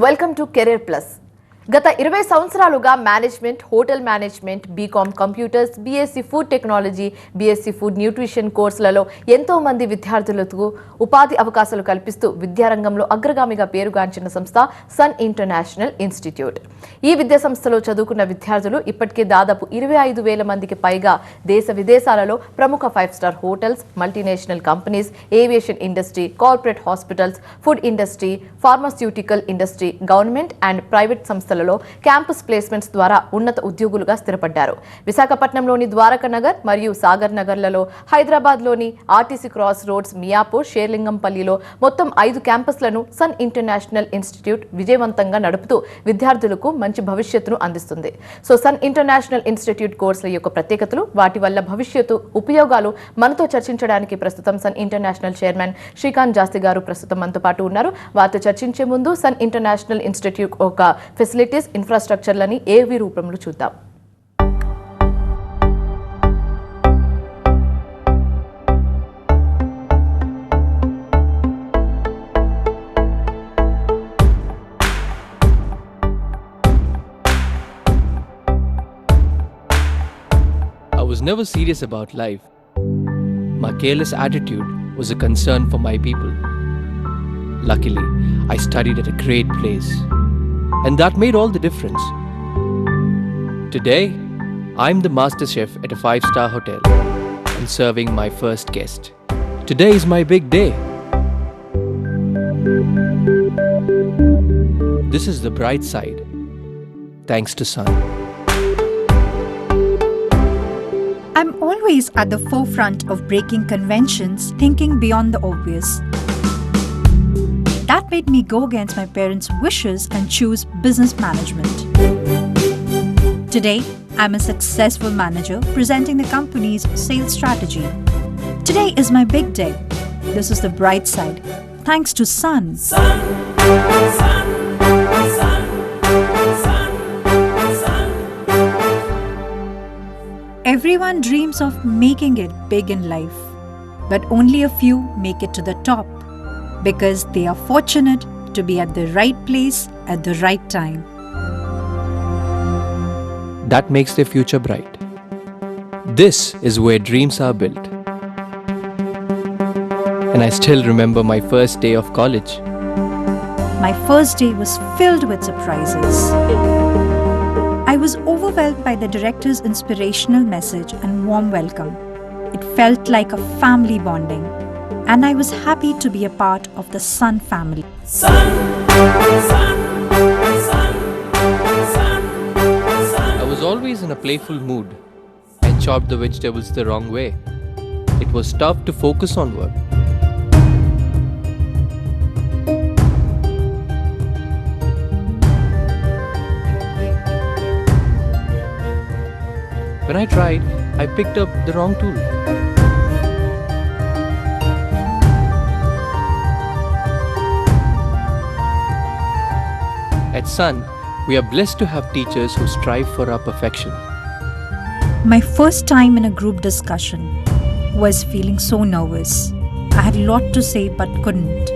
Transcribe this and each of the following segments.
Welcome to career plus. గత 20 సంవత్సరాలుగా management, hotel management, BCom computers, BSc food technology, BSc food nutrition కోర్సులలో ఎంతో మంది విద్యార్థులకు ఉపాధి అవకాశాలు కల్పిస్తూ విద్యారంగంలో అగ్రగామిగా పేరుగాంచిన సంస్థ సన్ ఇంటర్నేషనల్ ఇన్స్టిట్యూట్. ఈ విద్యా సంస్థలో చదువుకున్న విద్యార్థులు ఇప్పటికే దాదాపు 25,000 మందికి పైగా దేశ విదేశాలలో ప్రముఖ 5 star hotels, multinational companies, aviation industry, corporate hospitals, food industry, pharmaceutical industry, government and private సంస్థ క్యాంపస్ ప్లేస్మెంట్స్ ద్వారా ఉన్నత ఉద్యోగులుగా స్థిరపడ్డారు. విశాఖపట్నంలోని ద్వారకా నగర్ మరియు సాగర్ నగర్లలో, హైదరాబాద్లోని ఆర్టీసీ క్రాస్ రోడ్స్, మియాపూర్, షేర్లింగంపల్లిలో మొత్తం 5 క్యాంపస్లను సన్ ఇంటర్నేషనల్ ఇన్స్టిట్యూట్ విజయవంతంగా నడుపుతూ విద్యార్థులకు మంచి భవిష్యత్తును అందిస్తుంది. సన్ ఇంటర్నేషనల్ ఇన్స్టిట్యూట్ కోర్సుల యొక్క ప్రత్యేకతలు, వాటి వల్ల భవిష్యత్తు ఉపయోగాలు మనతో చర్చించడానికి ప్రస్తుతం సన్ ఇంటర్నేషనల్ చైర్మన్ శ్రీకాంత్ జాస్తి గారు ప్రస్తుతం మనతో పాటు ఉన్నారు. వారితో చర్చించే ముందు సన్ ఇంటర్నేషనల్ ఇన్స్టిట్యూట్ ఒక ఫెసిలిటీస్, ఇన్ఫ్రాస్ట్రక్చర్లని ఏవి రూపంలో చూద్దాం. I was never serious about life. My careless attitude was a concern for my people. Luckily, I studied at a great place, and that made all the difference. Today, I'm the master chef at a 5-star hotel and serving my first guest. Today is my big day. This is the bright side, thanks to Sun. I'm always at the forefront of breaking conventions, thinking beyond the obvious. That made me go against my parents' wishes and choose business management. Today, I'm a successful manager presenting the company's sales strategy. Today is my big day. This is the bright side, thanks to Sun. Sun, Sun, Sun, Sun, Sun. Everyone dreams of making it big in life, but only a few make it to the top because they are fortunate to be at the right place at the right time. That makes their future bright. This is where dreams are built. And I still remember my first day of college. My first day was filled with surprises. I was overwhelmed by the director's inspirational message and warm welcome. It felt like a family bonding, and I was happy to be a part of the Sun family. Sun, Sun, Sun, Sun, Sun. I was always in a playful mood and chopped the vegetables the wrong way. It was tough to focus on work. When I tried, I picked up the wrong tool. At Sun, we are blessed to have teachers who strive for our perfection. My first time in a group discussion was feeling so nervous. I had a lot to say but couldn't.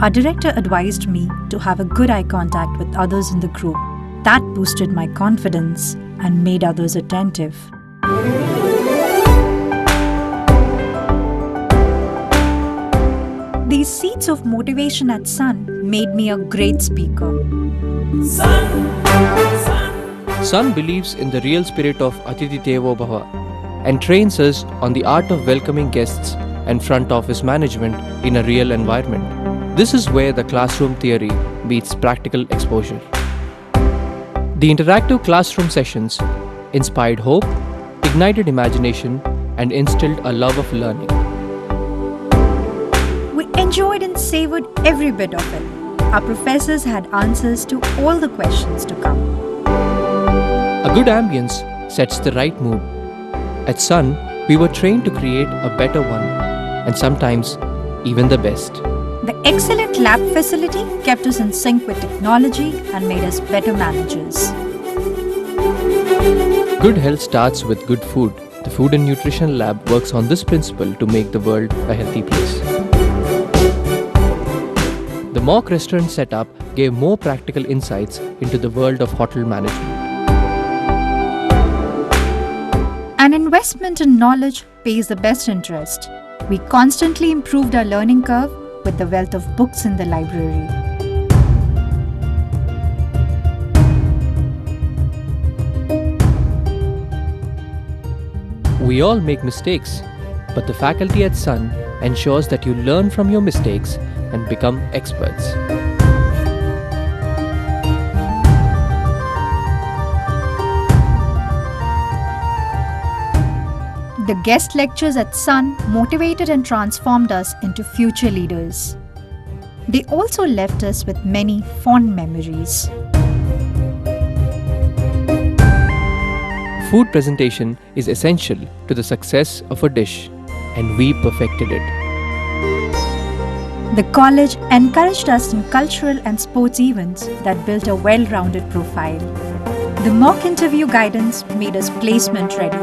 Our director advised me to have a good eye contact with others in the group. That boosted my confidence and made others attentive. These seeds of motivation at Sun made me a great speaker. Sun believes in the real spirit of Atithi Devo Bhava and trains us on the art of welcoming guests and front office management in a real environment. This is where the classroom theory meets practical exposure. The interactive classroom sessions inspired hope, ignited imagination, and instilled a love of learning. We enjoyed and savored every bit of it. Our professors had answers to all the questions to come. A good ambience sets the right mood. At Sun, we were trained to create a better one, and sometimes even the best. The excellent lab facility kept us in sync with technology and made us better managers. Good health starts with good food, The Food and Nutrition Lab works on this principle to make the world a healthy place. The mock restaurant setup gave more practical insights into the world of hotel management. An investment in knowledge pays the best interest. We constantly improved our learning curve with the wealth of books in the library. We all make mistakes, but the faculty at Sun ensures that you learn from your mistakes and become experts. The guest lectures at Sun motivated and transformed us into future leaders. They also left us with many fond memories. Food presentation is essential to the success of a dish, and we perfected it. The college encouraged us in cultural and sports events that built a well-rounded profile. The mock interview guidance made us placement ready.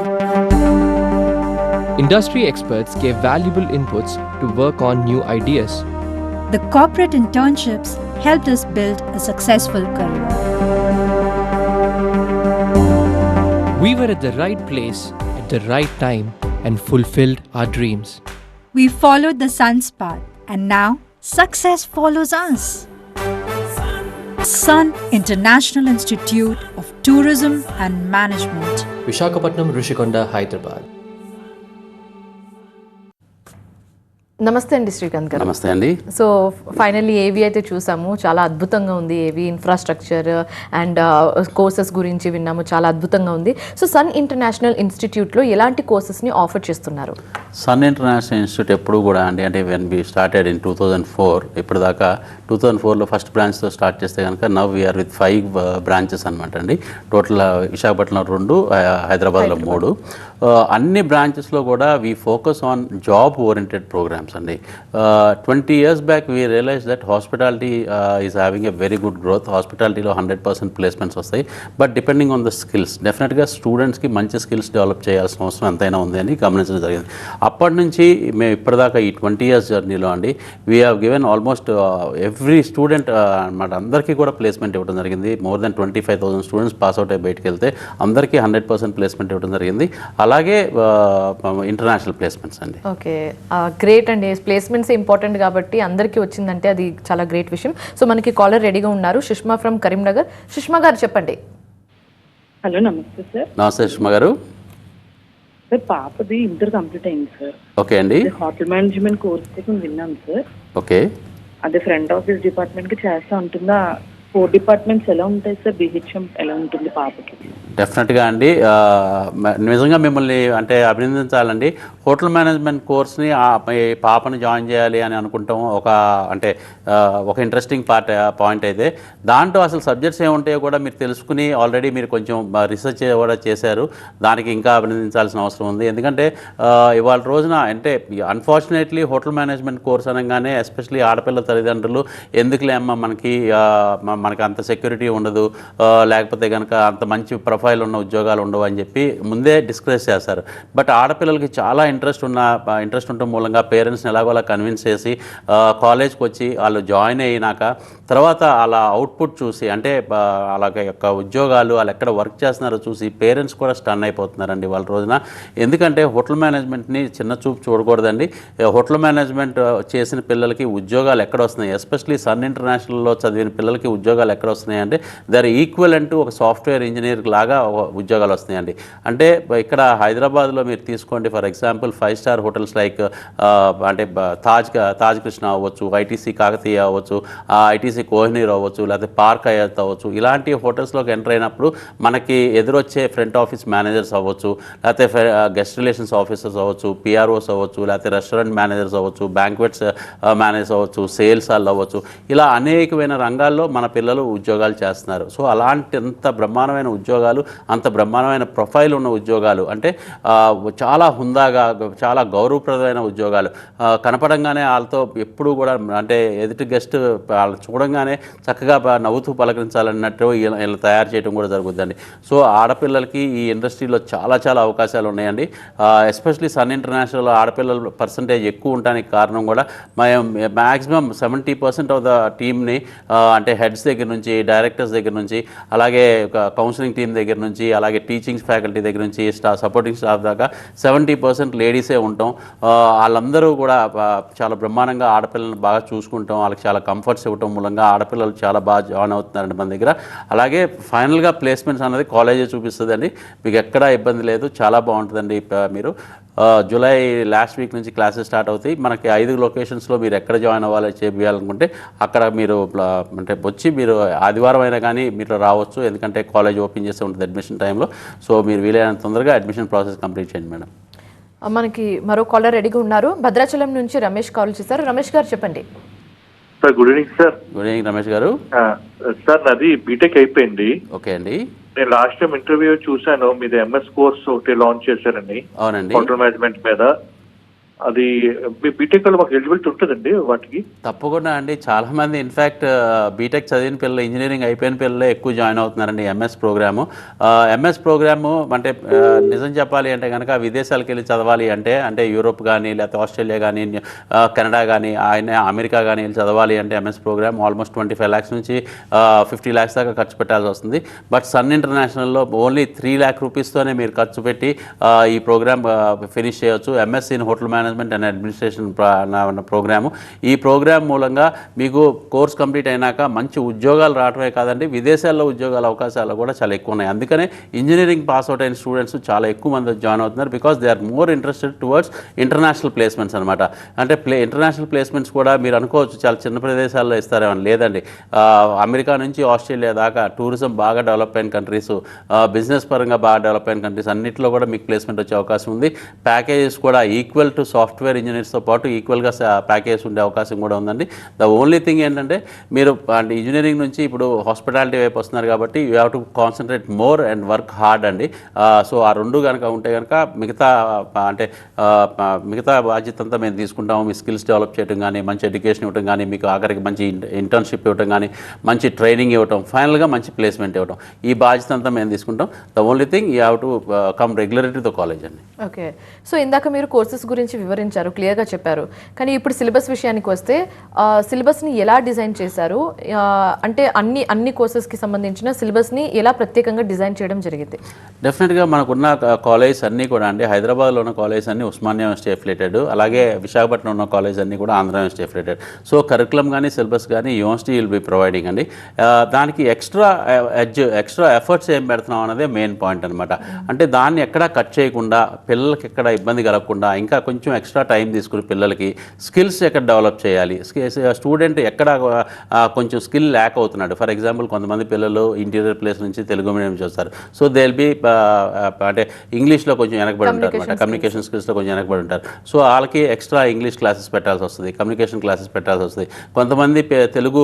Industry experts gave valuable inputs to work on new ideas. The corporate internships helped us build a successful career. We were at the right place at the right time and fulfilled our dreams. We followed the sun's path, and now success follows us. Sun International Institute of Tourism and Management. Visakhapatnam, Rishikonda, Hyderabad. నమస్తే అండి శ్రీకాంత్ గారు. నమస్తే అండి. So finally ఏవి అయితే చూసాము, చాలా అద్భుతంగా ఉంది. ఏవి ఇన్ఫ్రాస్ట్రక్చర్ అండ్ కోర్సెస్ గురించి విన్నాము, చాలా అద్భుతంగా ఉంది. సో సన్ ఇంటర్నేషనల్ ఇన్స్టిట్యూట్లో ఎలాంటి కోర్సెస్ని ఆఫర్ చేస్తున్నారు? సన్ ఇంటర్నేషనల్ ఇన్స్టిట్యూట్ ఎప్పుడు కూడా అంటే వెన్ బీ స్టార్టెడ్ ఇన్ 2004, ఇప్పుడు దాకా 2004లో ఫస్ట్ బ్రాంచ్తో స్టార్ట్ చేస్తే కనుక నవ్ వీఆర్ విత్ 5 బ్రాంచెస్ అనమాట అండి. టోటల్ విశాఖపట్నం 2, హైదరాబాద్లో 3. అన్ని బ్రాంచెస్లో కూడా we focus on job oriented programmes అండి. 20 years back we realise that hospitality is having a very good growth. హాస్పిటాలిటీలో 100% ప్లేస్మెంట్స్ వస్తాయి. But depending on the skills, డెఫినెట్గా స్టూడెంట్స్కి మంచి స్కిల్స్ డెవలప్ చేయాల్సిన అవసరం ఎంతైనా ఉంది అని గమనించడం జరిగింది. అప్పటి నుంచి మేము ఇప్పటిదాకా ఈ 20 years జర్నీలో అండి we have given almost every student అనమాట అందరికీ కూడా ప్లేస్మెంట్ ఇవ్వడం జరిగింది. మోర్ దెన్ 25,000 స్టూడెంట్స్ పాస్అవుట్ అయ్యి బయటకు వెళ్తే అందరికీ 100% ప్లేస్మెంట్ ఇవ్వడం జరిగింది. అలాగే ఇంటర్నేషనల్ ప్లేస్మెంట్స్ అండి. ఓకే, గ్రేట్ అండి. ప్లేస్మెంట్స్ ఇంపార్టెంట్ కాబట్టి అందరికీ వచ్చిందంటే అది చాలా గ్రేట్ విషయం. సో మనకి కాలర్ రెడీగా ఉన్నారు, సుష్మా ఫ్రమ్ కరీంనగర్. సుష్మా గారు చెప్పండి. హలో, నమస్తే సార్. నమస్తే సుష్మా గారు. సార్ పాపది ఇంటర్ కంప్లీట్ అయింది సార్. ఓకే అండి. హోటల్ మేనేజ్మెంట్ కోర్స్ కోసం విన్నాం సార్. ఓకే, అదే ఫ్రంట్ ఆఫీస్ డిపార్ట్మెంట్కి చేస్తా ఉంటుందా? 4 డిపార్ట్మెంట్స్ ఎలా ఉంటాయి సార్? బిహెచ్ఎం ఎలా ఉంటుంది పాపకి? డెఫినెట్గా అండి, నిజంగా మిమ్మల్ని అంటే అభినందించాలండి. హోటల్ మేనేజ్మెంట్ కోర్స్ని పాపని జాయిన్ చేయాలి అని అనుకుంటాం ఒక ఇంట్రెస్టింగ్ పాయింట్ అయితే. దాంట్లో అసలు సబ్జెక్ట్స్ ఏముంటాయో కూడా మీరు తెలుసుకుని ఆల్రెడీ మీరు కొంచెం రీసెర్చ్ కూడా చేశారు. దానికి ఇంకా అభినందించాల్సిన అవసరం ఉంది. ఎందుకంటే ఇవాళ రోజున అంటే అన్ఫార్చునేట్లీ హోటల్ మేనేజ్మెంట్ కోర్స్ అనగానే ఎస్పెషలీ ఆడపిల్ల తల్లిదండ్రులు ఎందుకులే అమ్మ మనకి అంత సెక్యూరిటీ ఉండదు, లేకపోతే కనుక అంత మంచి ప్రొఫైల్ ఉన్న ఉద్యోగాలు ఉండవు అని చెప్పి ముందే డిస్కరేజ్ చేస్తారు. బట్ ఆడపిల్లలకి చాలా ఇంట్రెస్ట్ ఉండటం మూలంగా పేరెంట్స్ని ఎలాగోలా కన్విన్స్ చేసి కాలేజ్కి వచ్చి వాళ్ళు జాయిన్ అయినాక తర్వాత అలా అవుట్పుట్ చూసి అంటే అలాగే యొక్క ఉద్యోగాలు వాళ్ళు ఎక్కడ వర్క్ చేస్తున్నారో చూసి పేరెంట్స్ కూడా స్టన్ అయిపోతున్నారండి వాళ్ళ రోజున. ఎందుకంటే హోటల్ మేనేజ్మెంట్ని చిన్న చూపు చూడకూడదండి. హోటల్ మేనేజ్మెంట్ చేసిన పిల్లలకి ఉద్యోగాలు ఎక్కడ వస్తున్నాయి, ఎస్పెషలీ సన్ ఇంటర్నేషనల్లో చదివిన పిల్లలకి ఉద్యోగాలు ఎక్కడ వస్తున్నాయి అంటే దే ఆర్ ఈక్వలెంట్ టు ఒక సాఫ్ట్వేర్ ఇంజనీర్ లాగా ఉద్యోగాలు వస్తున్నాయండి. అంటే ఇక్కడ హైదరాబాద్లో మీరు తీసుకోండి, for example 5 star hotels like అంటే తాజ్ కృష్ణ అవ్వచ్చు, ఐటీసీ కాకతీయ అవ్వచ్చు, ఐటీసీ కోహినూర్ అవ్వచ్చు, లేకపోతే పార్క్ హయత్ అవ్వచ్చు. ఇలాంటి హోటల్స్లోకి ఎంటర్ అయినప్పుడు మనకి ఎదురొచ్చే ఫ్రంట్ ఆఫీస్ మేనేజర్స్ అవ్వచ్చు, లేకపోతే గెస్ట్ రిలేషన్స్ ఆఫీసర్స్ అవ్వచ్చు, పిఆర్ఓస్ అవ్వచ్చు, లేకపోతే రెస్టారెంట్ మేనేజర్స్ అవ్వచ్చు, బ్యాంక్వెట్స్ మేనేజర్స్ అవ్వచ్చు, సేల్స్ వాళ్ళు అవ్వచ్చు. ఇలా అనేకమైన రంగాల్లో మన పిల్లలు ఉద్యోగాలు చేస్తున్నారు. సో అలాంటి అంత బ్రహ్మాండమైన ఉద్యోగాలు, అంత బ్రహ్మాండమైన ప్రొఫైల్ ఉన్న ఉద్యోగాలు అంటే చాలా హుందాగా చాలా గౌరవప్రదమైన ఉద్యోగాలు. కనపడంగానే వాళ్ళతో ఎప్పుడూ కూడా అంటే ఎదుటి గెస్ట్ వాళ్ళు చూడంగానే చక్కగా నవ్వుతూ పలకరించాలన్నట్టు వీళ్ళు తయారు చేయడం కూడా జరుగుతుందండి. సో ఆడపిల్లలకి ఈ ఇండస్ట్రీలో చాలా అవకాశాలు ఉన్నాయండి. ఎస్పెషలీ సన్ ఇంటర్నేషనల్ ఆడపిల్లల పర్సంటేజ్ ఎక్కువ ఉండడానికి కారణం కూడా మ్యాక్సిమం 70% ఆఫ్ ద టీమ్ని అంటే హెడ్స్ దగ్గర నుంచి, డైరెక్టర్స్ దగ్గర నుంచి, అలాగే కౌన్సిలింగ్ టీం దగ్గర నుంచి, అలాగే టీచింగ్ ఫ్యాకల్టీ దగ్గర నుంచి, సపోర్టింగ్ స్టాఫ్ దాకా 70% లేడీసే ఉంటాం. వాళ్ళందరూ కూడా చాలా బ్రహ్మాండంగా ఆడపిల్లలను బాగా చూసుకుంటాం, వాళ్ళకి చాలా కంఫర్ట్స్ ఇవ్వటం మూలంగా ఆడపిల్లలు చాలా బాగా జాయిన్ అవుతున్నారండి మన దగ్గర. అలాగే ఫైనల్గా ప్లేస్మెంట్స్ అనేది కాలేజే చూపిస్తుందండి, మీకు ఎక్కడా ఇబ్బంది లేదు, చాలా బాగుంటుందండి. మీరు జూలై లాస్ట్ వీక్ నుంచి క్లాసెస్ స్టార్ట్ అవుతాయి. మనకి 5 లొకేషన్స్లో మీరు ఎక్కడ జాయిన్ అవ్వాలి చేయాలనుకుంటే అక్కడ మీరు అంటే వచ్చి మీరు ఆదివారం అయినా కానీ మీరు రావచ్చు, ఎందుకంటే కాలేజ్ ఓపెన్ చేస్తూ ఉంటుంది అడ్మిషన్ టైంలో. సో మీరు వీలైనంత తొందరగా అడ్మిషన్ ప్రాసెస్ కంప్లీట్ చేయండి మేడం. మనకి మరో కాలర్ రెడీగా ఉన్నారు. భద్రాచలం నుంచి రమేష్ కాల్ చేశారు. రమేష్ గారు చెప్పండి. Sir good evening sir. Good evening Ramesh గారు. సార్ నాది బీటెక్ అయిపోయింది. ఓకే అండి. నేను లాస్ట్ టైం ఇంటర్వ్యూ చూశాను, మీది ఎంఎస్ కోర్స్ ఒకటి లాంచ్ చేశారండి. అవునండి. హోటల్ మేనేజ్మెంట్ మీద. అది మీ బీటెక్ లో మాకు ఎలిజిబిలిటీ ఉంటుందండి వాటికి? తప్పకుండా అండి. చాలామంది ఇన్ఫ్యాక్ట్ బీటెక్ చదివిన పిల్లలు, ఇంజనీరింగ్ అయిపోయిన పిల్లలే ఎక్కువ జాయిన్ అవుతున్నారండి ఎంఎస్ ప్రోగ్రాము. ఎంఎస్ ప్రోగ్రాము అంటే నిజం చెప్పాలి అంటే కనుక విదేశాలకు వెళ్ళి చదవాలి అంటే యూరోప్ కానీ, లేకపోతే ఆస్ట్రేలియా కానీ, కెనడా కానీ, అమెరికా కానీ వెళ్ళి చదవాలి అంటే ఎంఎస్ ప్రోగ్రామ్ ఆల్మోస్ట్ 25 lakhs నుంచి 50 lakhs దాకా ఖర్చు పెట్టాల్సి వస్తుంది. బట్ సన్ ఇంటర్నేషనల్లో ఓన్లీ 3 lakh రూపీస్తోనే మీరు ఖర్చు పెట్టి ఈ ప్రోగ్రామ్ ఫినిష్ చేయొచ్చు. MSc in hotel management and administration program. ఈ ప్రోగ్రామ్ మూలంగా మీకు కోర్స్ కంప్లీట్ అయినాక మంచి ఉద్యోగాలు రావడమే కాదండి, విదేశాల్లో ఉద్యోగాల అవకాశాలు కూడా చాలా ఎక్కువ ఉన్నాయి. అందుకనే ఇంజనీరింగ్ పాస్ అవుట్ అయిన స్టూడెంట్స్ చాలా ఎక్కువ మంది జాయిన్ అవుతున్నారు, because they are more interested towards international placements అనమాట. అంటే ఇంటర్నేషనల్ ప్లేస్మెంట్స్ కూడా మీరు అనుకోవచ్చు చాలా చిన్న ప్రదేశాల్లో ఇస్తారేమని, లేదండి. అమెరికా నుంచి ఆస్ట్రేలియా దాకా టూరిజం బాగా డెవలప్ అయిన కంట్రీస్, బిజినెస్ పరంగా బాగా డెవలప్ అయిన కంట్రీస్ అన్నింటిలో కూడా మీకు ప్లేస్మెంట్ వచ్చే అవకాశం ఉంది. ప్యాకేజెస్ కూడా ఈక్వల్ టు సాఫ్ట్వేర్ ఇంజనీర్స్తో పాటు ఈక్వల్గా ప్యాకేజెస్ ఉండే అవకాశం కూడా ఉందండి. ద ఓన్లీ థింగ్ ఏంటంటే మీరు అంటే ఇంజనీరింగ్ నుంచి ఇప్పుడు హాస్పిటాలిటీ వైపు వస్తున్నారు కాబట్టి you have to concentrate more and work hard అండి. సో ఆ రెండు కనుక ఉంటే కనుక మిగతా బాధ్యత అంతా మేము తీసుకుంటాము. మీ స్కిల్స్ డెవలప్ చేయడం కానీ, మంచి ఎడ్యుకేషన్ ఇవ్వడం కానీ, మీకు ఆఖరికి మంచి ఇంటర్న్షిప్ ఇవ్వడం కానీ, మంచి ట్రైనింగ్ ఇవ్వటం, ఫైనల్గా మంచి ప్లేస్మెంట్ ఇవ్వడం, ఈ బాధ్యత అంతా మేము తీసుకుంటాం. The only thing you have to come regularly to the college అండి. ఓకే. సో ఇందాక మీరు కోర్సెస్ గురించి వివరించారు, క్లియర్గా చెప్పారు. కానీ ఇప్పుడు సిలబస్ విషయానికి వస్తే సిలబస్ని ఎలా డిజైన్ చేశారు? అంటే అన్ని కోర్సెస్కి సంబంధించిన సిలబస్ని ఎలా ప్రత్యేకంగా డిజైన్ చేయడం జరిగింది? డెఫినెట్గా మనకున్న కాలేజెస్ అన్నీ కూడా అండి, హైదరాబాద్లో ఉన్న కాలేజెస్ అన్నీ ఉస్మానియా యూనివర్సిటీ అఫిలియేటెడ్, అలాగే విశాఖపట్నం ఉన్న కాలేజ్ అన్నీ కూడా Andhra university affiliated. So curriculum కానీ సిలబస్ కానీ యూనివర్సిటీ విల్ బి ప్రొవైడింగ్ అండి. దానికి ఎక్స్ట్రా ఎఫర్ట్స్ ఏం పెడుతున్నాం అన్నదే మెయిన్ పాయింట్ అనమాట. అంటే దాన్ని ఎక్కడా కట్ చేయకుండా, పిల్లలకి ఎక్కడ ఇబ్బంది కలగకుండా, ఇంకా కొంచెం ఎక్స్ట్రా టైం తీసుకుని పిల్లలకి స్కిల్స్ ఎక్కడ డెవలప్ చేయాలి, స్టూడెంట్ ఎక్కడ కొంచెం స్కిల్ ల్యాక్ అవుతున్నాడు. ఫర్ ఎగ్జాంపుల్ కొంతమంది పిల్లలు ఇంటీరియర్ ప్లేస్ నుంచి తెలుగు మీడియం చూస్తారు. సో దే విల్ బి అంటే ఇంగ్లీష్లో కొంచెం వెనకబడి ఉంటారు అనమాట, కమ్యూనికేషన్ స్కిల్స్లో కొంచెం వెనకబడి ఉంటారు. సో వాళ్ళకి ఎక్స్ట్రా ఇంగ్లీష్ క్లాసెస్ పెట్టాల్సి వస్తుంది, కమ్యూనికేషన్ క్లాసెస్ పెట్టాల్సి వస్తుంది. కొంతమంది తెలుగు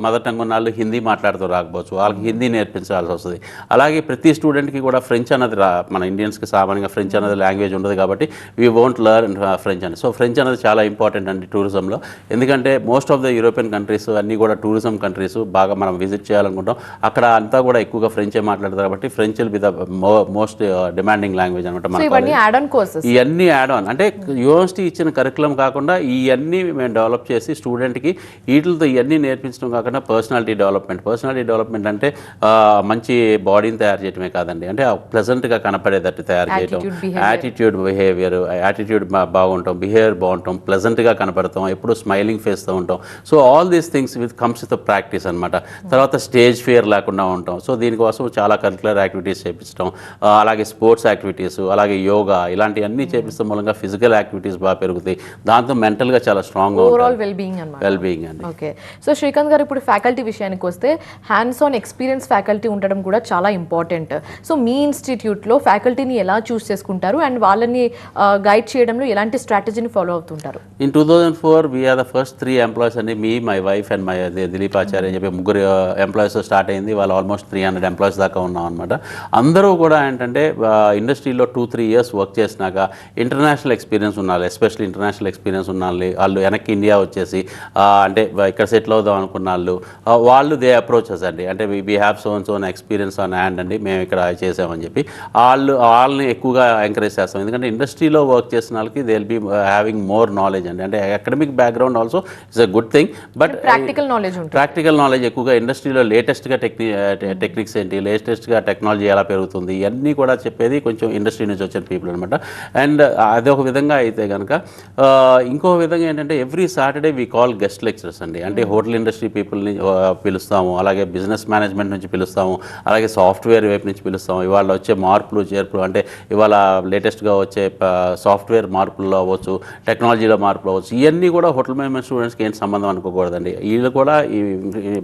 మదర్ టంగ్ ఉన్న వాళ్ళు హిందీ మాట్లాడుతూ రాకపోవచ్చు, వాళ్ళకి హిందీ నేర్పించాల్సి వస్తుంది. అలాగే ప్రతి స్టూడెంట్కి కూడా ఫ్రెంచ్ అన్నది మన ఇండియన్స్కి సామాన్యంగా ఫ్రెంచ్ అన్నది లాంగ్వేజ్ ఉండదు కాబట్టి వీ వోంట్ లెర్న్ ఫ్రెంచ్ అని. సో ఫ్రెంచ్ అనేది చాలా ఇంపార్టెంట్ అండి టూరిజంలో, ఎందుకంటే most of the European countries అన్నీ కూడా టూరిజం కంట్రీస్ బాగా మనం విజిట్ చేయాలనుకుంటాం. అక్కడ అంతా కూడా ఎక్కువగా ఫ్రెంచే మాట్లాడతారు కాబట్టి French will be the most demanding language అనమాట. ఇవన్నీ యాడ్ ఆన్ అంటే యూనివర్సిటీ ఇచ్చిన కరికులం కాకుండా ఇవన్నీ మేము డెవలప్ చేసి స్టూడెంట్కి వీటితో ఇవన్నీ నేర్పించడం కాకుండా పర్సనాలిటీ డెవలప్మెంట్ అంటే మంచి బాడీని తయారు చేయడమే కాదండి, అంటే ప్లెజెంట్గా కనపడేటట్టు తయారు చేయడం, యాటిట్యూడ్ బాగుంటాం, బిహేవియర్ బాగుంటాం, ప్లెజెంట్గా కనపడతాం, ఎప్పుడు స్మైలింగ్ ఫేస్తో ఉంటాం. So all these things comes with practice అనమాట. తర్వాత స్టేజ్ ఫియర్ లేకుండా ఉంటాం. సో దీనికోసం చాలా కరికులర్ యాక్టివిటీస్ చేపించడం, అలాగే స్పోర్ట్స్ యాక్టివిటీస్, అలాగే యోగా, ఇలాంటివన్నీ చేపిస్తాం మూలంగా ఫిజికల్ యాక్టివిటీస్ బాగా పెరుగుతాయి. దాంతో మెంటల్గా చాలా స్ట్రాంగ్గా ఓవరాల్ వెల్బీయింగ్ అండి. ఓకే. సో శ్రీకాంత్ గారు, ఇప్పుడు ఫ్యాకల్టీ విషయానికి వస్తే హ్యాండ్స్ ఆన్ ఎక్స్పీరియన్స్ ఫ్యాకల్టీ ఉండడం కూడా చాలా ఇంపార్టెంట్. సో మీ ఇన్స్టిట్యూట్లో ఫ్యాకల్టీని ఎలా చూస్ చేసుకుంటారు అండ్ వాళ్ళని గైడ్ చేయడంలో ఎలాంటి స్ట్రాటజీని ఫాలో అవుతుంటారు? In 2004, we are the first 3 employees అండి, me, my wife and my Dilip Acharya అని చెప్పి ముగ్గురు ఎంప్లాయీస్ స్టార్ట్ అయింది. వాళ్ళు ఆల్మోస్ట్ 300 ఎంప్లాయీస్ దాకా ఉన్నాం అనమాట. అందరూ కూడా ఏంటంటే ఇండస్ట్రీలో 2-3 ఇయర్స్ వర్క్ చేసినాక ఇంటర్నేషనల్ ఎక్స్పీరియన్స్ ఉండాలి, ఎస్పెషల్లీ ఇంటర్నేషనల్ ఎక్స్పీరియన్స్ ఉండాలి. వాళ్ళు వెనక్కి ఇండియా వచ్చేసి అంటే ఇక్కడ సెటిల్ అవుదాం అనుకున్న వాళ్ళు దే అప్రోచెస్ అండి, అంటే we have so experience on hand అండి, మేము ఇక్కడ చేసామని చెప్పి వాళ్ళని ఎక్కువగా ఎంకరేజ్ చేస్తాం. ఎందుకంటే ఇండస్ట్రీలో వర్క్ చేసిన వాళ్ళకి they will be having more knowledge అండి. అంటే academic background also it's a good thing, but practical knowledge ఎక్కువగా ఇండస్ట్రీలో లేటెస్ట్గా టెక్నిక్స్ ఏంటి, లేటెస్ట్గా టెక్నాలజీ ఎలా పెరుగుతుంది, ఇవన్నీ కూడా చెప్పేది కొంచెం ఇండస్ట్రీ నుంచి వచ్చిన పీపుల్ అనమాట. అండ్ అదొక విధంగా అయితే కనుక ఇంకో విధంగా ఏంటంటే every Saturday we call guest lecturers అండి. అంటే హోటల్ ఇండస్ట్రీ పీపుల్ని పిలుస్తాము, అలాగే బిజినెస్ మేనేజ్మెంట్ నుంచి పిలుస్తాము, అలాగే సాఫ్ట్వేర్ వైపు నుంచి పిలుస్తాము. ఇవాళ వచ్చే మార్పులు చేర్పులు అంటే ఇవాళ లేటెస్ట్గా వచ్చే సాఫ్ట్వేర్ మార్పుల్లో అవ్వచ్చు, టెక్నాలజీలో మార్పులు అవ్వచ్చు, ఇవన్నీ కూడా హోటల్ మేనేజ్మెంట్ స్టూడెంట్స్కి ఏంటి సంబంధం అనుకోకూడదండి. వీళ్ళు కూడా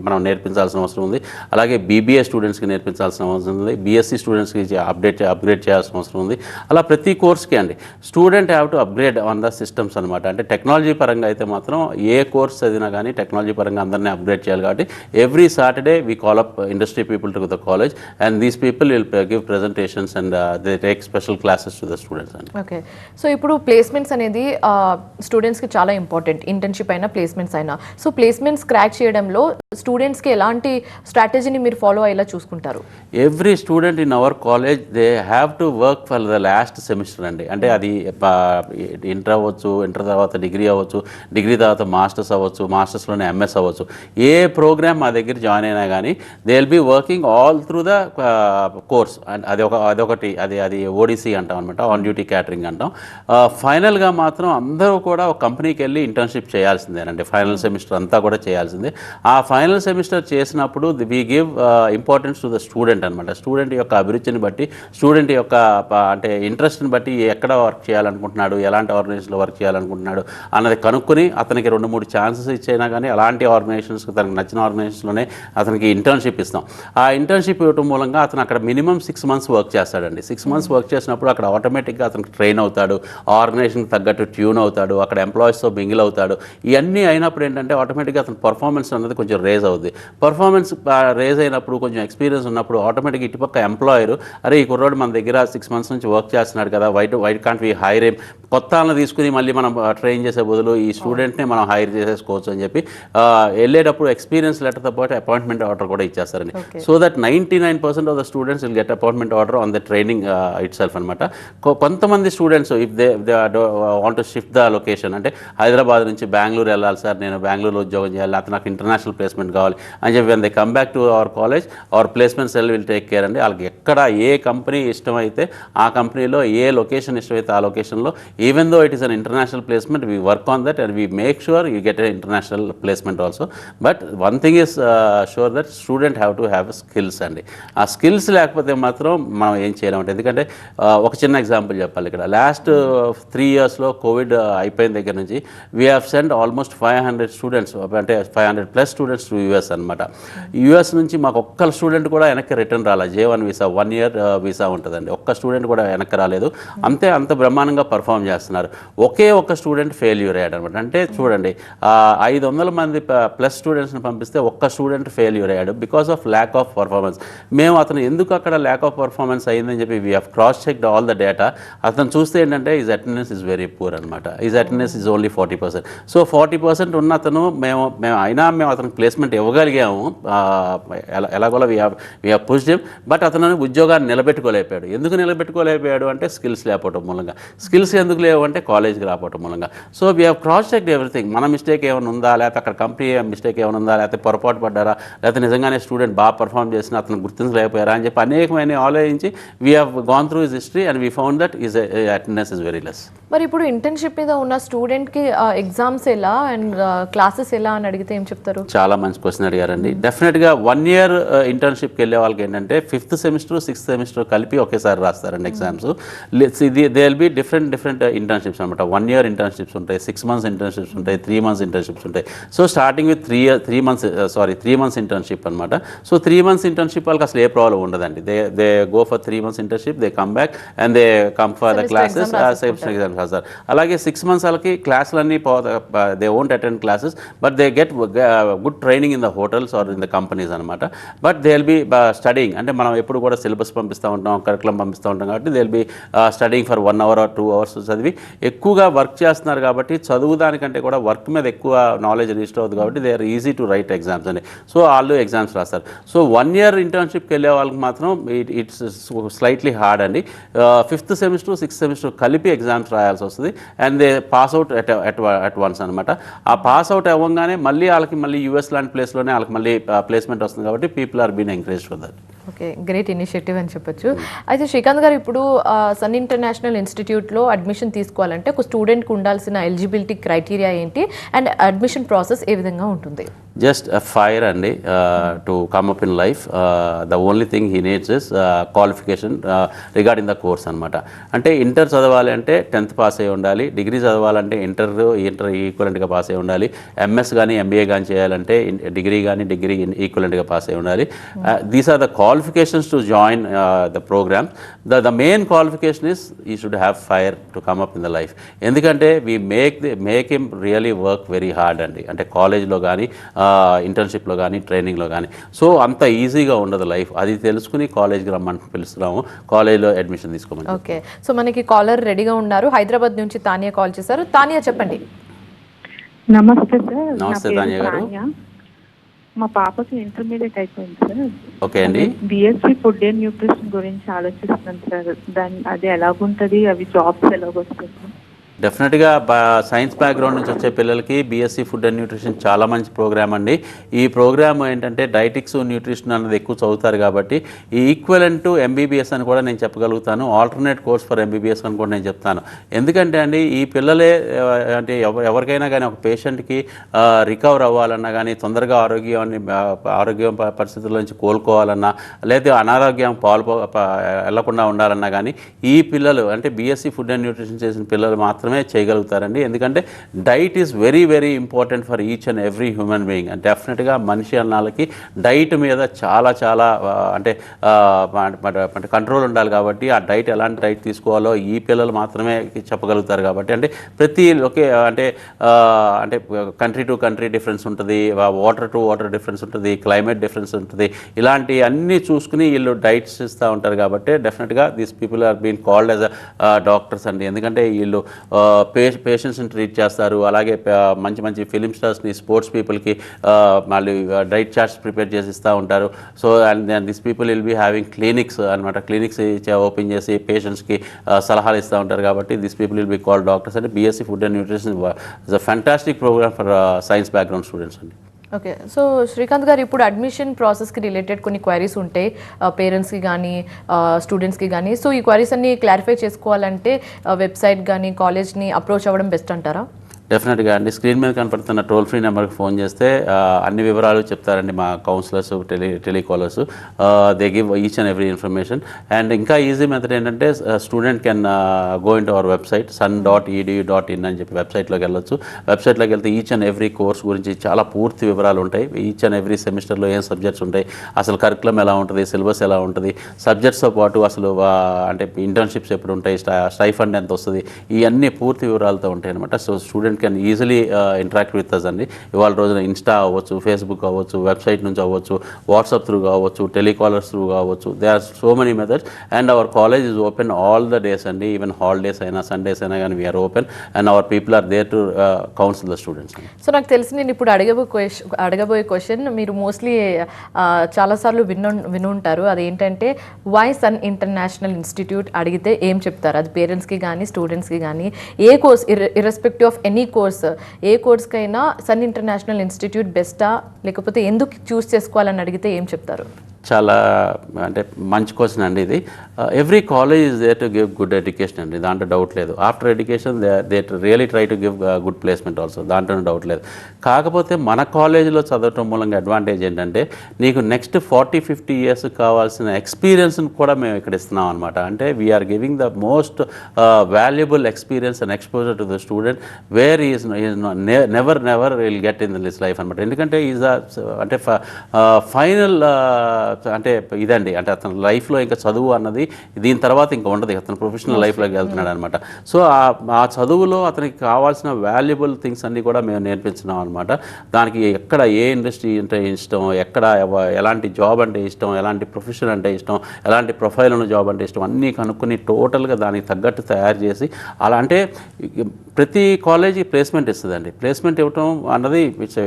మనం నేర్పించాల్సిన అవసరం ఉంది. అలాగే బీబీఏ స్టూడెంట్స్కి నేర్పించాల్సిన అవసరం ఉంది, బీఎస్సీ స్టూడెంట్స్కి అప్గ్రేడ్ చేయాల్సిన అవసరం ఉంది. అలా ప్రతి కోర్స్కి అండి student have to upgrade on the systems అనమాట. అంటే టెక్నాలజీ పరంగా అయితే మాత్రం ఏ కోర్స్ చదివినా కానీ టెక్నాలజీ పరంగా అందరినీ అప్గ్రేడ్ చేయాలి. కాబట్టి every Saturday we call up industry people to the college and these people will give presentations and they take special classes to the students అండి. ఓకే, సో ఇప్పుడు ప్లేస్మెంట్స్ అనేది స్టూడెంట్స్కి చాలా ఇంపార్టెంట్, ఇంటర్న్షిప్ అయినా ప్లేస్మెంట్స్ అయినా. So placements crack చేయడంలో స్టూడెంట్స్కి ఎలాంటి స్ట్రాటజీని మీరు ఫాలో అయ్యేలా చూసుకుంటారు? Every student in our college they have to work for the last semester అండి. అంటే అది ఇంటర్ అవ్వచ్చు, ఇంటర్ తర్వాత డిగ్రీ అవ్వచ్చు, డిగ్రీ తర్వాత మాస్టర్స్ అవ్వచ్చు, మాస్టర్స్లోనే ఎంఎస్ అవ్వచ్చు. ఏ ప్రోగ్రామ్ మా దగ్గర జాయిన్ అయినా కానీ they will be working all through the course. అండ్ అదొకటి అది ఓడిసి అంటాం అనమాట, ఆన్ డ్యూటీ క్యాటరింగ్ అంటాం. ఫైనల్గా మాత్రం అందరూ కూడా ఒక కంపెనీకి వెళ్ళి ఇంటర్న్షిప్ చేయాల్సిందేనండి. ఫైనల్ సెమిస్టర్ అంతా కూడా చేయాల్సిందే. ఆ ఫైనల్ సెమిస్టర్ చేసినప్పుడు we give importance to the student అనమాట. స్టూడెంట్ యొక్క అభిరుచిని బట్టి, స్టూడెంట్ యొక్క అంటే ఇంట్రెస్ట్ని బట్టి ఎక్కడ వర్క్ చేయాలనుకుంటున్నాడు, ఎలాంటి ఆర్గనైజేషన్లో వర్క్ చేయాలనుకుంటున్నాడు అన్నది కనుక్కొని అతనికి 2-3 ఛాన్సెస్ ఇచ్చైనా కానీ అలాంటి ఆర్గనైజేషన్స్కి తనకు నచ్చిన ఆర్గనైజేషన్లోనే అతనికి ఇంటర్న్షిప్ ఇస్తాం. ఆ ఇంటర్న్షిప్ ఇవ్వడం మూలంగా అతను అక్కడ మినిమం 6 months వర్క్ చేస్తాడండి. 6 months వర్క్ చేసినప్పుడు అక్కడ ఆటోమేటిక్గా అతనికి ట్రైన్ అవుతాడు, ఆర్గనైజేషన్కి తగ్గట్టు ట్యూన్ అవుతాడు, అక్కడ ఎంప్లాయీస్తో మింగిల్ అవుతాడు. ఇవన్నీ అయినప్పుడు ఏంటంటే ఆటోమేటిక్గా అతని పర్ఫార్మెన్స్ అనేది కొంచెం రేజ్ అవుతుంది. పర్ఫార్మెన్స్ రేజ్ అయినప్పుడు, కొంచెం ఎక్స్పీరియన్స్ ఉన్నప్పుడు ఆటోమేటిక్గా ఇటుపక్క ఎంప్లాయర్ అరే ఈ కుర్రోడు మన దగ్గర 6 months నుంచి వర్క్ చేస్తున్నాడు కదా, why can't we hire him, కొత్త వాళ్ళని తీసుకుని మళ్ళీ మనం ట్రైన్ చేసే బదులు ఈ స్టూడెంట్ని మనం హైర్ చేసేసుకోవచ్చు అని చెప్పి వెళ్ళేటప్పుడు ఎక్స్పీరియన్స్ లెటర్తో పాటు అపాయింట్మెంట్ ఆర్డర్ కూడా ఇచ్చేస్తారండి. So that 99% of the students will get appointment order on the training itself అనమాట. కొంతమంది students if they want to shift the location, అంటే హైదరాబాద్ నుంచి బెంగళూరు వెళ్ళాలి సార్, నేను బెంగళూరులో ఉద్యోగం చేయాలి, లేకపోతే నాకు ఇంటర్నేషనల్ ప్లేస్మెంట్ కావాలి అని చెప్పి when they come back to our college, our placement cell will take care అండి. వాళ్ళకి ఎక్కడ ఏ కంపెనీ ఇష్టమైతే ఆ కంపెనీలో, ఏ లొకేషన్ ఇష్టమైతే ఆ లొకేషన్లో, even though it is an international placement we work on that and we make sure you get a international placement also. But one thing is sure that student have to have skills అండి. ఆ skills లేకపోతే మాత్రం మనం ఏం చేయలేమంటే, ఎందుకంటే ఒక చిన్న example చెప్పాలి ఇక్కడ. లాస్ట్ 3 yearsలో కోవిడ్ అయిపోయిన దగ్గర నుంచి we have send almost 500 students, అంటే 500+ స్టూడెంట్స్ టు యూఎస్ అనమాట. యూఎస్ నుంచి మాకు ఒక్క స్టూడెంట్ కూడా వెనక్కి రిటర్న్ రాలేదు. J1 వీసా 1 year వీసా ఉంటుందండి. ఒక్క స్టూడెంట్ కూడా వెనక్కి రాలేదు. అంత బ్రహ్మాండంగా పర్ఫామ్ చేస్తున్నారు. ఒక్క స్టూడెంట్ ఫెయిల్యూర్ అయ్యాడు అనమాట. అంటే చూడండి 500 మంది ప్లస్ స్టూడెంట్స్ని పంపిస్తే ఒక్క స్టూడెంట్ ఫెయిల్యూర్ అయ్యాడు because of lack of performance. మేము అతను ఎందుకు అక్కడ ల్యాక్ ఆఫ్ పర్ఫార్మెన్స్ అయ్యిందని చెప్పి we have cross checked all the data. అతను చూస్తే ఏంటంటే his attendance is very poor అనమాట. His attendance is only 40%. So 40% ఉన్న అతను మేము అతనికి ప్లేస్మెంట్ ఇవ్వగలిగాము, ఎలాగోలా we have pushed him. But అతను ఉద్యోగాన్ని నిలబెట్టుకోలేకపోయాడు. ఎందుకు నిలబెట్టుకోలేకపోయాడు అంటే స్కిల్స్ లేకపోవడం మూలంగా. స్కిల్స్ ఎందుకు లేవు అంటే కాలేజ్కి రాకపోవడం మూలంగా. So we have cross checked everything. మన మిస్టేక్ ఏమైనా ఉందా, లేకపోతే అక్కడ కంపెనీ మిస్టేక్ ఏమైనా ఉందా, లేకపోతే పొరపాటు పడ్డారా, లేకపోతే నిజంగానే స్టూడెంట్ బాగా పర్ఫామ్ చేసినా అతను గుర్తించలేకపోయారా అని చెప్పి అనేకమైన ఆలోచించి we have gone through his history and we found that is attendance is very less. మరి ఇప్పుడు ఇంటర్న్షిప్ మీద ఉన్న స్టూడెంట్కి ఎగ్జామ్స్ ఎలా అండ్ క్లాసెస్ ఎలా అని అడిగితే ఏం చెప్తారు? చాలా మంచి క్వశ్చన్ అడిగారండి. డెఫినెట్గా 1 year ఇంటర్న్షిప్కి వెళ్ళే వాళ్ళకి ఏంటంటే 5th semester 6th semester కలిపి ఒకేసారి రాస్తారండి exams. They will be different internships అనమాట. 1 year ఇంటర్న్షిప్స్ ఉంటాయి, 6 months ఇంటర్న్షిప్స్ ఉంటాయి, 3 months ఇంటర్న్షిప్స్ ఉంటాయి. So starting with 3 months internship అనమాట. సో 3 months ఇంటర్న్షిప్ వాళ్ళకి అసలు ఏ ప్రాబ్లం ఉండదండి. They go for 3 months internship, they come back and they come for the classes, semester exams exams రాస్తారు. అలాగే 6 months వాళ్ళకి క్లాసులన్నీ they won't attend classes, but they get good training in the hotels or in the companies అనమాట. But they will be studying, అంటే మనం ఎప్పుడు కూడా syllabus పంపిస్తూ ఉంటాం, కరికులం పంపిస్తూ ఉంటాం కాబట్టి they will be studying for 1 hour or 2 hours చదివి ఎక్కువగా వర్క్ చేస్తున్నారు కాబట్టి చదువు దానికంటే కూడా వర్క్ మీద ఎక్కువ నాలెడ్జ్ రిజిస్టర్ అవుతుంది కాబట్టి they are easy to write exams అండి. సో వాళ్ళు ఎగ్జామ్స్ రాస్తారు. సో 1 year ఇంటర్న్షిప్కి వెళ్ళే వాళ్ళకి మాత్రం ఇట్స్ స్లైట్లీ హార్డ్ అండి. 5th semester 6th semester కలిపి ఎగ్జామ్స్ రాయాల్సి వస్తుంది. And they pass out at once అనమాట. ఆ పాస్ అవుట్ అవ్వగానే మళ్ళీ వాళ్ళకి మళ్ళీ యూఎస్ లాంటి ప్లేస్లోనే వాళ్ళకి మళ్ళీ ప్లేస్మెంట్ వస్తుంది కాబట్టి people are been encourage for that. Okay, great initiative అని చెప్పొచ్చు. అయితే శ్రీకాంత్ గారు, ఇప్పుడు సన్ ఇంటర్నేషనల్ ఇన్స్టిట్యూట్లో అడ్మిషన్ తీసుకోవాలంటే ఒక స్టూడెంట్కి ఉండాల్సిన ఎలిజిబిలిటీ క్రైటీరియా ఏంటి అండ్ అడ్మిషన్ ప్రాసెస్ ఏ విధంగా ఉంటుంది? జస్ట్ ఫైర్ అండి to come up in life. The only thing he needs is qualification regarding the course అనమాట. అంటే ఇంటర్ చదవాలి అంటే 10th పాస్ అయి ఉండాలి, డిగ్రీ చదవాలంటే ఇంటర్ ఈక్వలెంట్గా పాస్ అయి ఉండాలి, ఎంఎస్ కానీ ఎంబీఏ కానీ చేయాలంటే డిగ్రీ ఈక్వలెంట్గా పాస్ అయి ఉండాలి. These are the qualifications to join the program. The main qualification is you should have fire to come up in the life. ఎందుకంటే we make him really work very hard అండి. అంటే కాలేజ్లో కానీ ఇంటర్న్షిప్లో కానీ ట్రైనింగ్లో కానీ. సో అంత ఈజీగా ఉండదు లైఫ్. అది తెలుసుకుని కాలేజ్కి రమ్మని పిలుస్తున్నాము, కాలేజ్లో అడ్మిషన్ తీసుకోమని. ఓకే, సో మనకి కాలర్ రెడీగా ఉన్నారు. హైదరాబాద్ నుంచి తానియా కాల్ చేశారు. తానియా, చెప్పండి. నమస్తే సార్. నమస్తే తానియా గారు. మా పాపకి ఇంటర్మీడియట్ అయిపోయింది సార్. ఓకే అండి. బిఎస్సి ఫుడ్ అండ్ న్యూట్రిషన్ గురించి ఆలోచిస్తున్నాను సార్. అది ఎలాగుంటుంది, అవి జాబ్స్ ఎలాగొస్తాయి? డెఫినెట్గా సైన్స్ బ్యాక్గ్రౌండ్ నుంచి వచ్చే పిల్లలకి బీఎస్సీ ఫుడ్ అండ్ న్యూట్రిషన్ చాలా మంచి ప్రోగ్రామ్ అండి. ఈ ప్రోగ్రామ్ ఏంటంటే డైటిక్స్ న్యూట్రిషన్ అన్నది ఎక్కువ చదువుతారు కాబట్టి ఈ ఈక్వలెంట్ టు ఎంబీబీఎస్ అని కూడా నేను చెప్పగలుగుతాను, ఆల్టర్నేట్ కోర్స్ ఫర్ ఎంబీబీఎస్ అని కూడా నేను చెప్తాను. ఎందుకంటే అండి ఈ పిల్లలే అంటే ఎవరికైనా కానీ ఒక పేషెంట్కి రికవర్ అవ్వాలన్నా కానీ, తొందరగా ఆరోగ్యం పరిస్థితుల నుంచి కోలుకోవాలన్నా, లేదా అనారోగ్యం వెళ్లకుండా ఉండాలన్నా కానీ ఈ పిల్లలు అంటే బీఎస్సీ ఫుడ్ అండ్ న్యూట్రిషన్ చేసిన పిల్లలు మాత్రం చేయగలుగుతారండి. ఎందుకంటే diet is very very important for each and every human being. And డెఫినెట్గా మనిషి అన్నాళ్ళకి డైట్ మీద చాలా అంటే కంట్రోల్ ఉండాలి కాబట్టి ఆ డైట్ ఎలాంటి డైట్ తీసుకోవాలో ఈ పిల్లలు మాత్రమే చెప్పగలుగుతారు కాబట్టి అంటే ప్రతి అంటే కంట్రీ టు కంట్రీ డిఫరెన్స్ ఉంటుంది, వాటర్ టు వాటర్ డిఫరెన్స్ ఉంటుంది, క్లైమేట్ డిఫరెన్స్ ఉంటుంది. ఇలాంటి అన్నీ చూసుకుని వీళ్ళు డైట్స్ ఇస్తూ ఉంటారు కాబట్టి డెఫినెట్గా these people are been called as a doctors అండి. ఎందుకంటే వీళ్ళు పేషెంట్స్ని ట్రీట్ చేస్తారు. అలాగే మంచి ఫిలిం స్టార్స్ని, స్పోర్ట్స్ పీపుల్కి మళ్ళీ డైట్ చార్ట్స్ ప్రిపేర్ చేసి ఇస్తూ ఉంటారు. So and this people will be having clinics అనమాట. క్లినిక్స్ ఓపెన్ చేసి పేషెంట్స్కి సలహాలు ఇస్తూ ఉంటారు కాబట్టి this people will be called doctors. అంటే BSc food and nutrition is a fantastic programme for science background students అండి. ఓకే, సో శ్రీకాంత్ గారు, ఇప్పుడు అడ్మిషన్ ప్రాసెస్కి రిలేటెడ్ కొన్ని క్వైరీస్ ఉంటాయి పేరెంట్స్కి కానీ స్టూడెంట్స్కి కానీ. సో ఈ క్వైరీస్ అన్ని క్లారిఫై చేసుకోవాలంటే వెబ్సైట్ కానీ కాలేజ్ని అప్రోచ్ అవ్వడం బెస్ట్ అంటారా? డెఫినెట్గా అండి. స్క్రీన్ మీద కనపడుతున్న టోల్ ఫ్రీ నెంబర్కి ఫోన్ చేస్తే అన్ని వివరాలు చెప్తారండి మా counsellors, telecallers. They give each and every information. And ఇంకా ఈజీ మెథడ్ ఏంటంటే student can go in to our website sun.edu.in అని చెప్పి వెబ్సైట్లోకి వెళ్ళొచ్చు. వెబ్సైట్లోకి వెళ్తే ఈచ్ అండ్ ఎవ్రీ కోర్స్ గురించి చాలా పూర్తి వివరాలు ఉంటాయి. ఈచ్ అండ్ ఎవ్రీ సెమిస్టర్లో ఏం సబ్జెక్ట్స్ ఉంటాయి, అసలు కరికులం ఎలా ఉంటుంది, సిలబస్ ఎలా ఉంటుంది, సబ్జెక్ట్స్తో పాటు అసలు అంటే ఇంటర్న్షిప్స్ ఎప్పుడు ఉంటాయి, స్టైఫండ్ ఎంత వస్తుంది, ఇవన్నీ పూర్తి వివరాలతో ఉంటాయి అనమాట. So student can easily interact with us అండి. ఇవాళ రోజున ఇన్స్టా అవ్వచ్చు, ఫేస్బుక్ అవ్వచ్చు, వెబ్సైట్ నుంచి అవ్వచ్చు, వాట్సాప్ త్రూ కావచ్చు, టెలికాలర్స్ త్రూ కావచ్చు. They are so many methods. And our college is open all the days అండి. ఈవెన్ హాలిడేస్ అయినా సండేస్ అయినా కానీ we are open and our people are there to counsel the students. So నాకు తెలిసి నేను ఇప్పుడు అడగబోయే క్వశ్చన్ మీరు మోస్ట్లీ చాలాసార్లు వినుంటారు. అదేంటంటే వై సన్ ఇంటర్నేషనల్ ఇన్స్టిట్యూట్ అడిగితే ఏం చెప్తారు? అది పేరెంట్స్కి కానీ స్టూడెంట్స్కి కానీ ఏ course irrespective of any course, ఏ కోర్స్కైనా సన్ ఇంటర్నేషనల్ ఇన్స్టిట్యూట్ బెస్టా, లేకపోతే ఎందుకు చూస్ చేసుకోవాలని అడిగితే ఏం చెప్తారు? చాలా అంటే మంచి క్వశ్చన్ అండి ఇది. Every college is there to give good education అండి, దాంట్లో డౌట్ లేదు. After education they really try to give good placement also, దాంట్లో డౌట్ లేదు. కాకపోతే మన కాలేజీలో చదవటం మూలంగా అడ్వాంటేజ్ ఏంటంటే నీకు నెక్స్ట్ 40-50 years కావాల్సిన ఎక్స్పీరియన్స్ని కూడా మేము ఇక్కడ ఇస్తున్నాం అనమాట. అంటే we are giving the most valuable experience and exposure to the student where is never will get in this life అనమాట. ఎందుకంటే ఈజ్ అంటే ఫైనల్ అంటే ఇదండి, అంటే అతని లైఫ్లో ఇంకా చదువు అన్నది దీని తర్వాత ఇంకా ఉండదు, అతను ప్రొఫెషనల్ లైఫ్లోకి వెళ్తున్నాడు అనమాట. సో ఆ చదువులో అతనికి కావాల్సిన వాల్యుబుల్ థింగ్స్ అన్నీ కూడా మేము నేర్పించినాం అనమాట. దానికి ఎక్కడ ఏ ఇండస్ట్రీ అంటే ఇష్టం, ఎక్కడ ఎలాంటి జాబ్ అంటే ఇష్టం, ఎలాంటి ప్రొఫెషన్ అంటే ఇష్టం, ఎలాంటి ప్రొఫైల్ ఉన్న జాబ్ అంటే ఇష్టం అన్నీ కనుక్కొని టోటల్గా దానికి తగ్గట్టు తయారు చేసి, అలా అంటే ప్రతి కాలేజీ ప్లేస్మెంట్ ఇస్తుందండి. ప్లేస్మెంట్ ఇవ్వటం అన్నది it's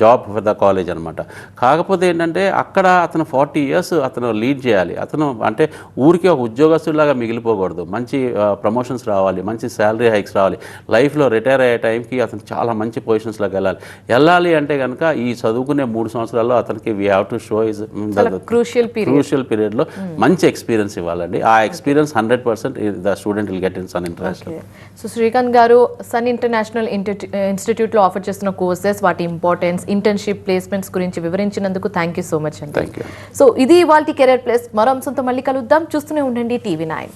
job for the college అనమాట. కాకపోతే ఏంటంటే అక్కడ అతను 40 years అతను లీడ్ చేయాలి. అతను అంటే ఊరికి ఒక ఉద్యోగస్తులాగా మిగిలిపోకూడదు. మంచి ప్రమోషన్స్ రావాలి, మంచి శాలరీ హైక్స్ రావాలి, లైఫ్లో రిటైర్ అయ్యే టైంకి అతను చాలా మంచి పొజిషన్స్లోకి వెళ్ళాలి అంటే కనుక ఈ చదువుకునే 3 సంవత్సరాల్లో అతనికి we have to show is crucial పీరియడ్లో మంచి ఎక్స్పీరియన్స్ ఇవ్వాలండి. ఆ experience 100% the student will get in Sun International. So Srikanth గారు, సన్ ఇంటర్నేషనల్ ఇన్స్టిట్యూట్లో ఆఫర్ చేస్తున్న కోర్సెస్, వాటి ఇంపార్టెన్స్, ఇంటర్న్షిప్, ప్లేస్మెంట్స్ గురించి వివరించినందుకు థ్యాంక్ యూ సో మచ్ అండి. Thank you. సో ఇది ఇవాల్టి కెరీర్ ప్లస్. మరో అంశంతో మళ్ళీ కలుద్దాం. చూస్తూనే ఉండండి TV9.